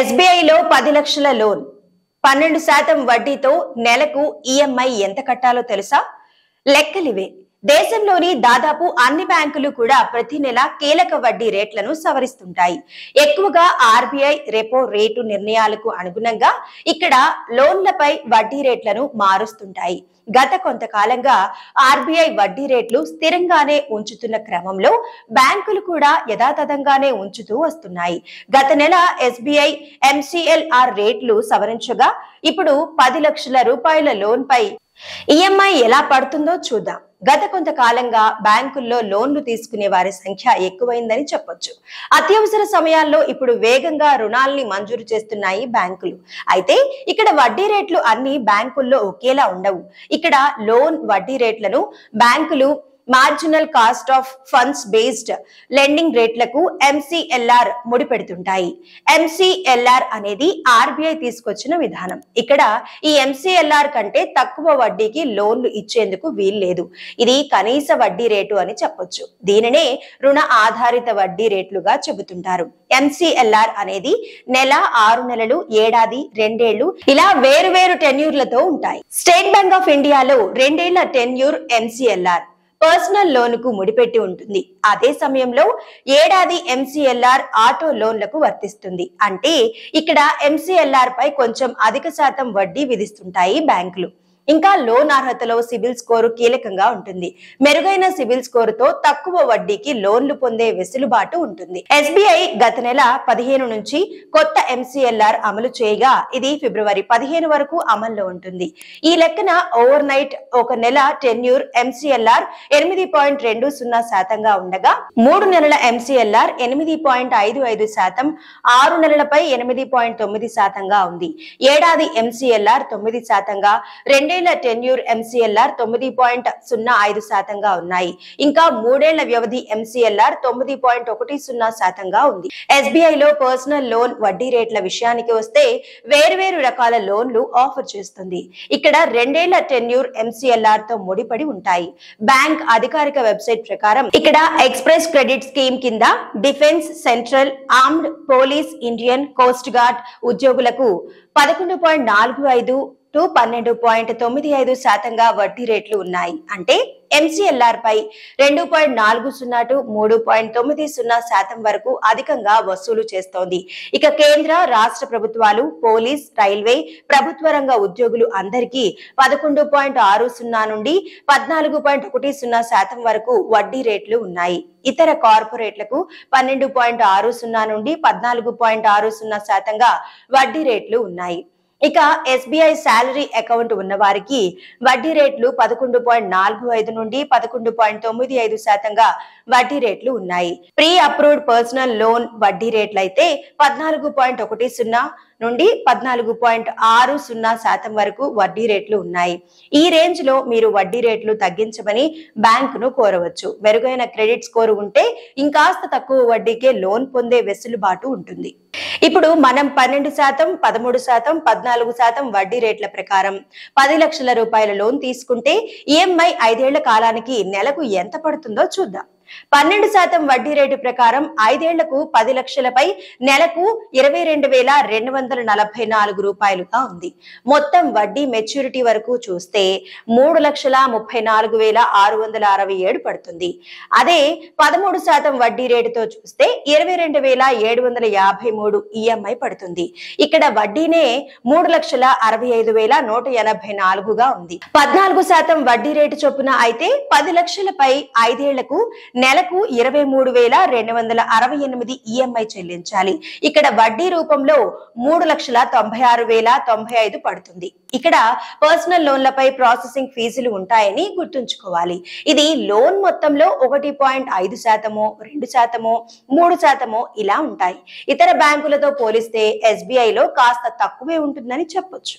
ఎస్బీఐలో 10 లక్షల లోన్ 12% వడ్డీతో నెలకు ఈఎంఐ ఎంత కట్టాలో తెలుసా? లెక్కలివే. దేశంలోని దాదాపు అన్ని బ్యాంకులు కూడా ప్రతి నెల కీలక వడ్డీ రేట్లను సవరిస్తుంటాయి. ఎక్కువగా ఆర్బీఐ రెపో రేటు నిర్ణయాలకు అనుగుణంగా ఇక్కడ లోన్లపై వడ్డీ రేట్లను మారుస్తుంటాయి. గత కొంతకాలంగా ఆర్బీఐ వడ్డీ రేట్లు స్థిరంగానే ఉంచుతున్న క్రమంలో బ్యాంకులు కూడా యథాతథంగానే ఉంచుతూ వస్తున్నాయి. గత నెల ఎస్బీఐ ఎంసీఎల్ఆర్ రేట్లు సవరించగా ఇప్పుడు 10 లక్షల రూపాయల లోన్ పై ఈఎంఐ ఎలా పడుతుందో చూద్దాం. గత కొంతకాలంగా బ్యాంకుల్లో లోన్లు తీసుకునే వారి సంఖ్య ఎక్కువైందని చెప్పొచ్చు. అత్యవసర సమయాల్లో ఇప్పుడు వేగంగా రుణాల్ని మంజూరు చేస్తున్నాయి బ్యాంకులు. అయితే ఇక్కడ వడ్డీ రేట్లు అన్ని బ్యాంకుల్లో ఒకేలా ఉండవు. ఇక్కడ లోన్ వడ్డీ రేట్లను బ్యాంకులు marginal cost of funds based lending రేట్లకు ఎంసీఎల్ఆర్ ముడిపెడుతుంటాయి. ఎంసీఎల్ఆర్ అనేది ఆర్బీఐ తీసుకొచ్చిన విధానం. ఇక్కడ ఈ ఎంసీఎల్ఆర్ కంటే తక్కువ వడ్డీకి లోన్లు ఇచ్చేందుకు వీల్లేదు. ఇది కనీస వడ్డీ రేటు అని చెప్పొచ్చు. దీనినే రుణ ఆధారిత వడ్డీ రేట్లుగా చెబుతుంటారు. ఎంసీఎల్ఆర్ అనేది నెల, 6 నెలలు, ఏడాది, 2 ఏళ్లు ఇలా వేరు టెన్యూర్లతో ఉంటాయి. స్టేట్ బ్యాంక్ ఆఫ్ ఇండియాలో 2 ఏళ్ల టెన్యూర్ ఎంసీఎల్ఆర్ పర్సనల్ లోనుకు ముడిపెట్టి ఉంటుంది. అదే సమయంలో ఏడాది ఎంసీఎల్ఆర్ ఆటో లోన్లకు వర్తిస్తుంది. అంటే ఇక్కడ ఎంసీఎల్ఆర్ పై కొంచెం అధిక శాతం వడ్డీ విధిస్తుంటాయి బ్యాంకులు. ఇంకా లోన్ అర్హతలో సిబిల్ స్కోరు కీలకంగా ఉంటుంది. మెరుగైన సిబిల్ స్కోరుతో తక్కువ వడ్డీకి లోన్లు పొందే వెసులుబాటు ఉంటుంది. ఎస్బీఐ గత నెల 15 నుంచి కొత్త ఎంసీఎల్ఆర్ అమలు చేయగా ఇది ఫిబ్రవరి 15 వరకు అమల్లో ఉంటుంది. ఈ లెక్కన ఓవర్ నైట్ ఒక నెల టెన్యూర్ ఎంసీఎల్ఆర్ 8.20% ఉండగా 3 నెలల ఎంసీఎల్ఆర్ 8.55%, 6 నెలలపై 8.9% ఉంది. ఏడాది ఎంసీఎల్ఆర్ 9%, 2 ఏళ్ల టెన్యూర్ ఎంసీఎల్ఆర్ 9.05% ఉన్నాయి. ఇంకా 3 ఏళ్ల వ్యవధి ఎంసీఎల్ఆర్ 9.10% ఉంది. ఎస్బీఐలో పర్సనల్ లోన్ వడ్డీ రేట్ల విషయానికి వస్తే వేర్వేరు రకాల లోన్లు ఆఫర్ చేస్తుంది. ఇక్కడ 2 ఏళ్ల టెన్యూర్ ఎంసీఎల్ఆర్ తో ముడిపడి ఉంటాయి. బ్యాంక్ అధికారిక వెబ్సైట్ ప్రకారం ఇక్కడ ఎక్స్ప్రెస్ క్రెడిట్ స్కీమ్ కింద defence, central, armed, police, Indian coast guard ఉద్యోగులకు 11.45 to 12.95% వడ్డీ రేట్లు ఉన్నాయి. అంటే ఎంసీఎల్ఆర్ పై 2.40 to 3.90% వరకు అధికంగా వసూలు చేస్తోంది. ఇక కేంద్ర, రాష్ట్ర ప్రభుత్వాలు, పోలీస్, రైల్వే, ప్రభుత్వ రంగ ఉద్యోగులు అందరికీ 11.60 నుండి 14.10% వరకు వడ్డీ రేట్లు ఉన్నాయి. ఇతర కార్పొరేట్లకు 12.60 నుండి 14.60% వడ్డీ రేట్లు ఉన్నాయి. ఇక ఎస్బీఐ శాలరీ అకౌంట్ ఉన్న వారికి వడ్డీ రేట్లు 11.45 నుండి 11.95% వడ్డీ రేట్లు ఉన్నాయి. ప్రీ అప్రూవ్డ్ పర్సనల్ లోన్ వడ్డీ రేట్లు అయితే 14.10 నుండి 14.60% వరకు వడ్డీ రేట్లు ఉన్నాయి. ఈ రేంజ్ లో మీరు వడ్డీ రేట్లు తగ్గించమని బ్యాంకును కోరవచ్చు. మెరుగైన క్రెడిట్ స్కోరు ఉంటే ఇంకాస్త తక్కువ వడ్డీకే లోన్ పొందే వెసులుబాటు ఉంటుంది. ఇప్పుడు మనం 12%, 13%, 14% వడ్డీ రేట్ల ప్రకారం 10 లక్షల రూపాయల లోన్ తీసుకుంటే ఈఎంఐ 5 ఏళ్ల కాలానికి నెలకు ఎంత పడుతుందో చూద్దాం. 12% వడ్డీ రేటు ప్రకారం 5 ఏళ్లకు 10 లక్షలపై నెలకు 22,244 రూపాయలుగా ఉంది. మొత్తం వడ్డీ మెచ్యూరిటీ వరకు చూస్తే 3,34,667 పడుతుంది. అదే 13% వడ్డీ రేటుతో చూస్తే 22,753 ఈఎంఐ పడుతుంది. ఇక్కడ వడ్డీనే 3,65,184గా ఉంది. 14% వడ్డీ రేటు చొప్పున అయితే 10 లక్షలపై 5 ఏళ్లకు నెలకు 23,268 ఈఎంఐ చెల్లించాలి. ఇక్కడ వడ్డీ రూపంలో 3,96,095 పడుతుంది. ఇక్కడ పర్సనల్ లోన్లపై ప్రాసెసింగ్ ఫీజులు ఉంటాయని గుర్తుంచుకోవాలి. ఇది లోన్ మొత్తంలో 1.5%, 2%, 3% ఇలా ఉంటాయి. ఇతర బ్యాంకులతో పోలిస్తే ఎస్బీఐలో కాస్త తక్కువే ఉంటుందని చెప్పొచ్చు.